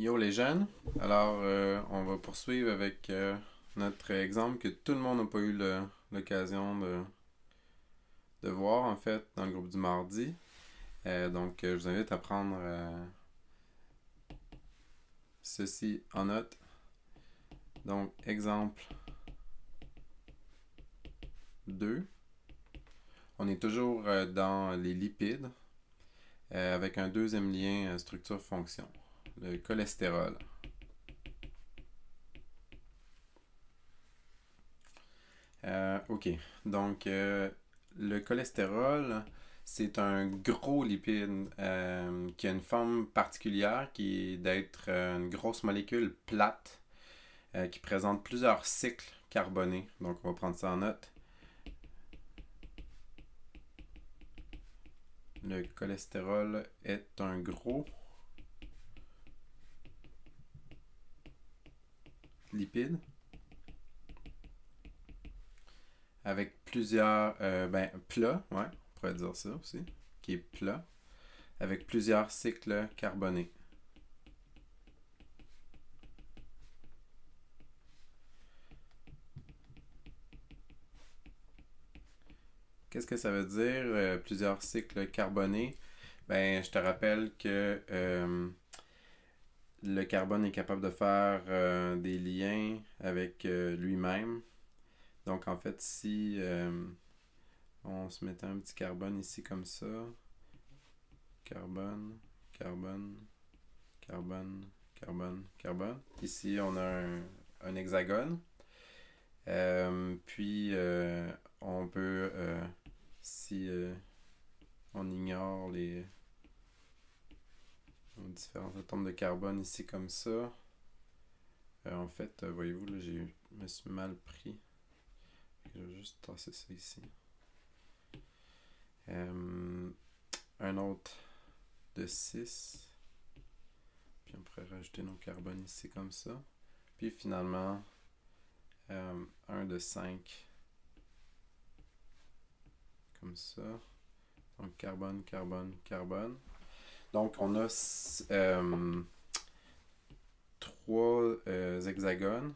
Yo les jeunes, alors on va poursuivre avec notre exemple que tout le monde n'a pas eu l'occasion de voir en fait dans le groupe du mardi. Donc je vous invite à prendre ceci en note. Donc exemple 2, on est toujours dans les lipides avec un deuxième lien structure-fonction, le cholestérol. Ok, donc le cholestérol, c'est un gros lipide qui a une forme particulière qui est d'être une grosse molécule plate qui présente plusieurs cycles carbonés. Donc on va prendre ça en note. Le cholestérol est un gros lipide avec plusieurs plats, ouais, on pourrait dire ça aussi, qui est plat, avec plusieurs cycles carbonés. Qu'est-ce que ça veut dire, plusieurs cycles carbonés? Ben, je te rappelle que le carbone est capable de faire des liens avec lui-même. Donc, en fait, si on se mettait un petit carbone ici comme ça, carbone, carbone, carbone, carbone, carbone. Ici, on a un hexagone. Puis, on peut, si on ignore les différents atomes de carbone ici comme ça, en fait, voyez-vous, là, je me suis mal pris. Je vais juste tasser ça ici. Un autre de 6. Puis on pourrait rajouter nos carbones ici comme ça. Puis finalement, un de 5. Comme ça. Donc carbone, carbone, carbone. Donc on a 3 hexagones.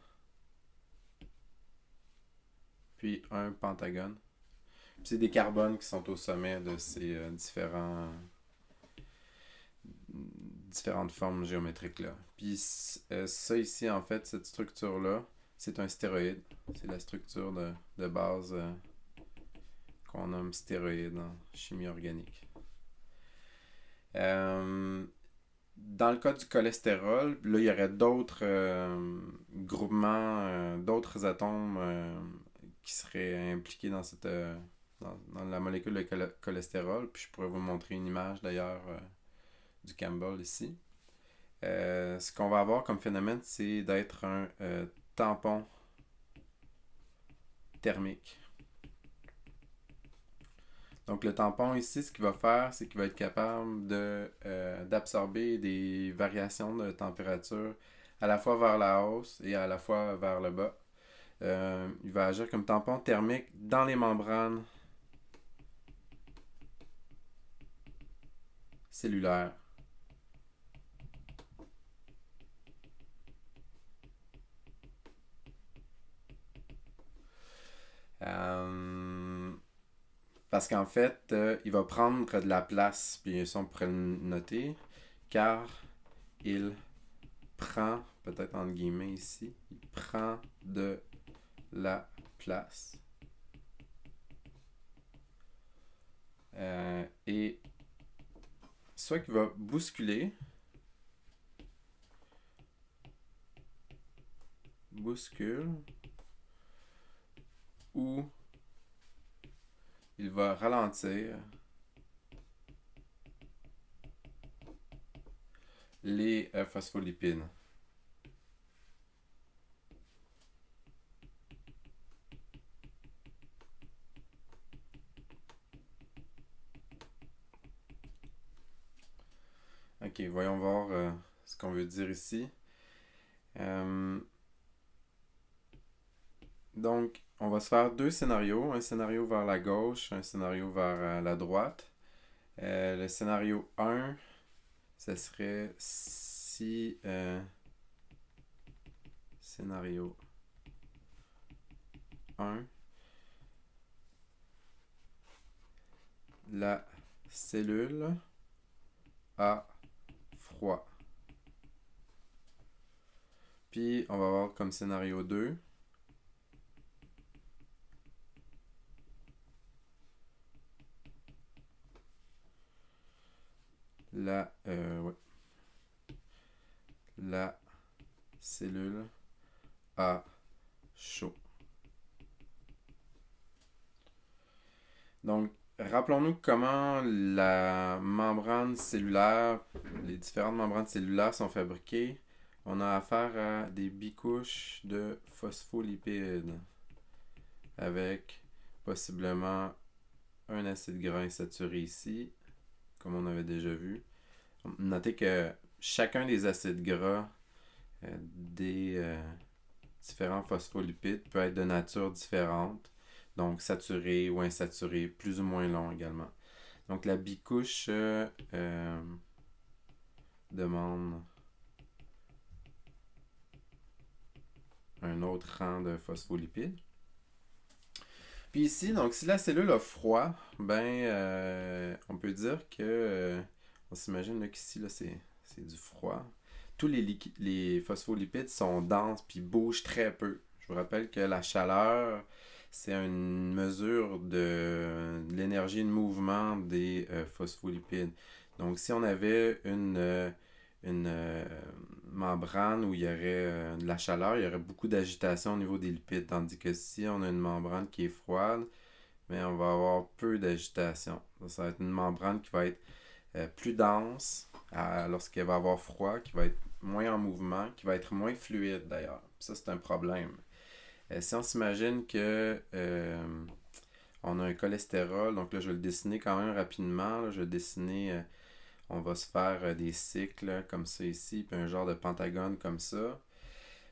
Puis un pentagone. Puis c'est des carbones qui sont au sommet de ces différentes formes géométriques-là. Puis ça ici, en fait, cette structure-là, c'est un stéroïde. C'est la structure de base qu'on nomme stéroïde en chimie organique. Dans le cas du cholestérol, là, il y aurait d'autres groupements, d'autres atomes qui seraient impliqués dans cette dans la molécule de cholestérol. Puis je pourrais vous montrer une image d'ailleurs du Campbell ici. Ce qu'on va avoir comme phénomène, c'est d'être un tampon thermique. Donc le tampon ici, ce qu'il va faire, c'est qu'il va être capable d'absorber des variations de température à la fois vers la hausse et à la fois vers le bas. Il va agir comme tampon thermique dans les membranes cellulaires. Parce qu'en fait, il va prendre de la place, puis ça on pourrait le noter, car il prend, peut-être entre guillemets ici, il prend de la place. Et soit qu'il va bousculer, bouscule, ou il va ralentir les phospholipides. Ok, voyons voir ce qu'on veut dire ici. Donc, on va se faire deux scénarios. Un scénario vers la gauche, un scénario vers la droite. Le scénario 1, ce serait ici, scénario 1, la cellule a froid. Puis, on va voir comme scénario 2. La cellule a chaud. Donc, rappelons-nous comment la membrane cellulaire, les différentes membranes cellulaires sont fabriquées. On a affaire à des bicouches de phospholipides avec possiblement un acide gras insaturé ici, comme on avait déjà vu. Notez que chacun des acides gras des différents phospholipides peut être de nature différente, donc saturé ou insaturé, plus ou moins long également. Donc la bicouche demande un autre rang de phospholipides. Puis ici, donc si la cellule a froid, on peut dire que on s'imagine là, qu'ici là, c'est du froid. Tous les phospholipides sont denses puis bougent très peu. Je vous rappelle que la chaleur, c'est une mesure de l'énergie de mouvement des phospholipides. Donc si on avait une membrane où il y aurait de la chaleur, il y aurait beaucoup d'agitation au niveau des lipides. Tandis que si on a une membrane qui est froide, on va avoir peu d'agitation. Ça va être une membrane qui va être plus dense lorsqu'elle va avoir froid, qui va être moins en mouvement, qui va être moins fluide d'ailleurs. Ça, c'est un problème. Si on s'imagine que on a un cholestérol, donc là, je vais le dessiner quand même rapidement. Là, je vais dessiner... on va se faire des cycles comme ça ici, puis un genre de pentagone comme ça.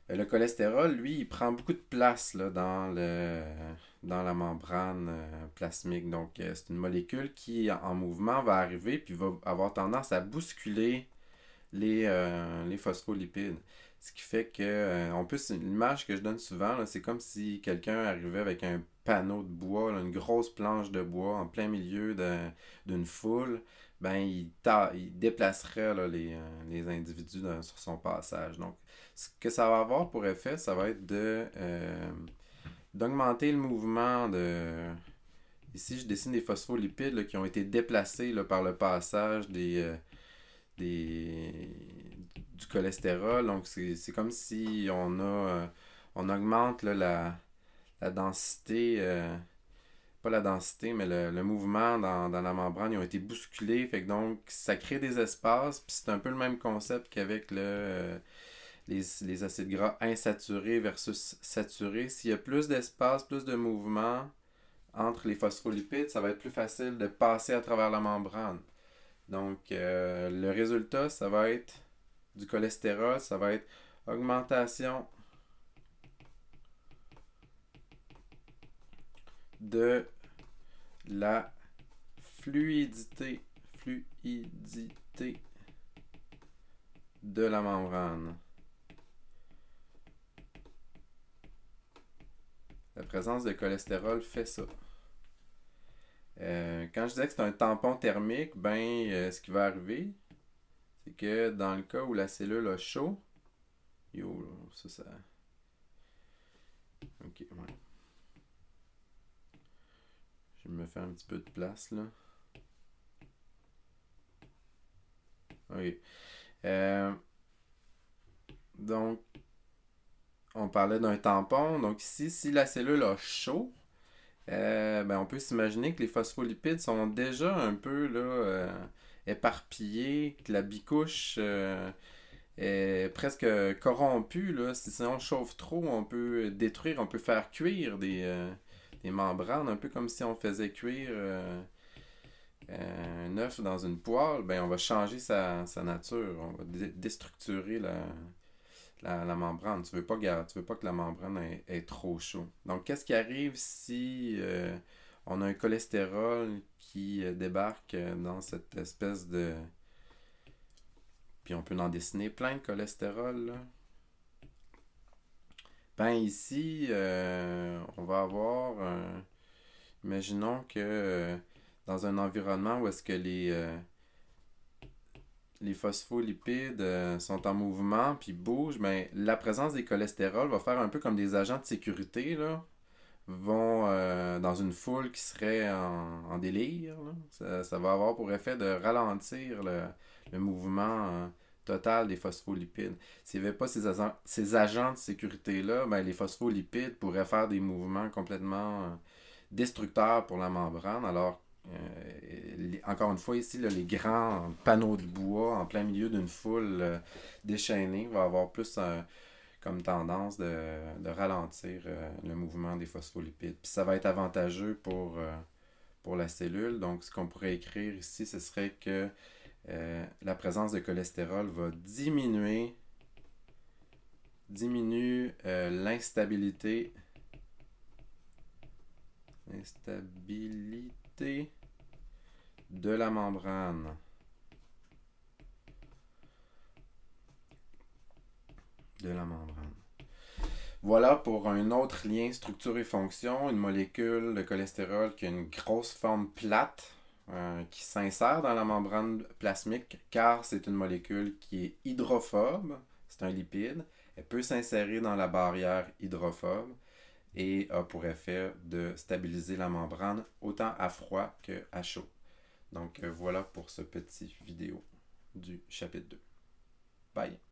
Le cholestérol, lui, il prend beaucoup de place là, dans la membrane plasmique. Donc, c'est une molécule qui, en mouvement, va arriver puis va avoir tendance à bousculer les phospholipides. Ce qui fait que, l'image que je donne souvent, là, c'est comme si quelqu'un arrivait avec un panneau de bois, là, une grosse planche de bois en plein milieu d'une foule. Il déplacerait là, les individus sur son passage. Donc, ce que ça va avoir pour effet, ça va être d'augmenter le mouvement de... Ici, je dessine des phospholipides là, qui ont été déplacés là, par le passage du cholestérol. Donc, c'est comme si on augmente là, la densité... pas la densité, mais le mouvement dans la membrane, ils ont été bousculés. Fait que donc, ça crée des espaces. Puis c'est un peu le même concept qu'avec les acides gras insaturés versus saturés. S'il y a plus d'espace, plus de mouvement entre les phospholipides, ça va être plus facile de passer à travers la membrane. Donc, le résultat, ça va être du cholestérol, ça va être augmentation de la fluidité de la membrane. La présence de cholestérol fait ça. Quand je disais que c'est un tampon thermique, ce qui va arriver, c'est que dans le cas où la cellule a chaud, ça... Ok, ouais. Je vais me faire un petit peu de place, là. Ok. Donc, on parlait d'un tampon. Donc ici, si la cellule a chaud, on peut s'imaginer que les phospholipides sont déjà un peu là, éparpillés, que la bicouche est presque corrompue. Là. Si on chauffe trop, on peut détruire, on peut faire cuire des membranes, un peu comme si on faisait cuire un œuf dans une poêle. On va changer sa nature, on va déstructurer la membrane. Tu veux pas que la membrane ait trop chaud. Donc, qu'est-ce qui arrive si on a un cholestérol qui débarque dans cette espèce Puis on peut en dessiner plein de cholestérol, là. Ben ici, on va avoir imaginons que dans un environnement où est-ce que les phospholipides sont en mouvement puis bougent, ben, la présence des cholestérols va faire un peu comme des agents de sécurité, là, vont dans une foule qui serait en délire. Là. Ça va avoir pour effet de ralentir le mouvement total des phospholipides. S'il n'y avait pas ces agents de sécurité-là, ben, les phospholipides pourraient faire des mouvements complètement destructeurs pour la membrane. Alors, encore une fois, ici, là, les grands panneaux de bois en plein milieu d'une foule déchaînée vont avoir plus comme tendance de ralentir le mouvement des phospholipides. Puis ça va être avantageux pour la cellule. Donc, ce qu'on pourrait écrire ici, ce serait que la présence de cholestérol va diminue l'instabilité de la membrane. Voilà pour un autre lien structure et fonction, une molécule de cholestérol qui a une grosse forme plate qui s'insère dans la membrane plasmique car c'est une molécule qui est hydrophobe, c'est un lipide, elle peut s'insérer dans la barrière hydrophobe et a pour effet de stabiliser la membrane autant à froid qu'à chaud. Donc voilà pour ce petit vidéo du chapitre 2. Bye!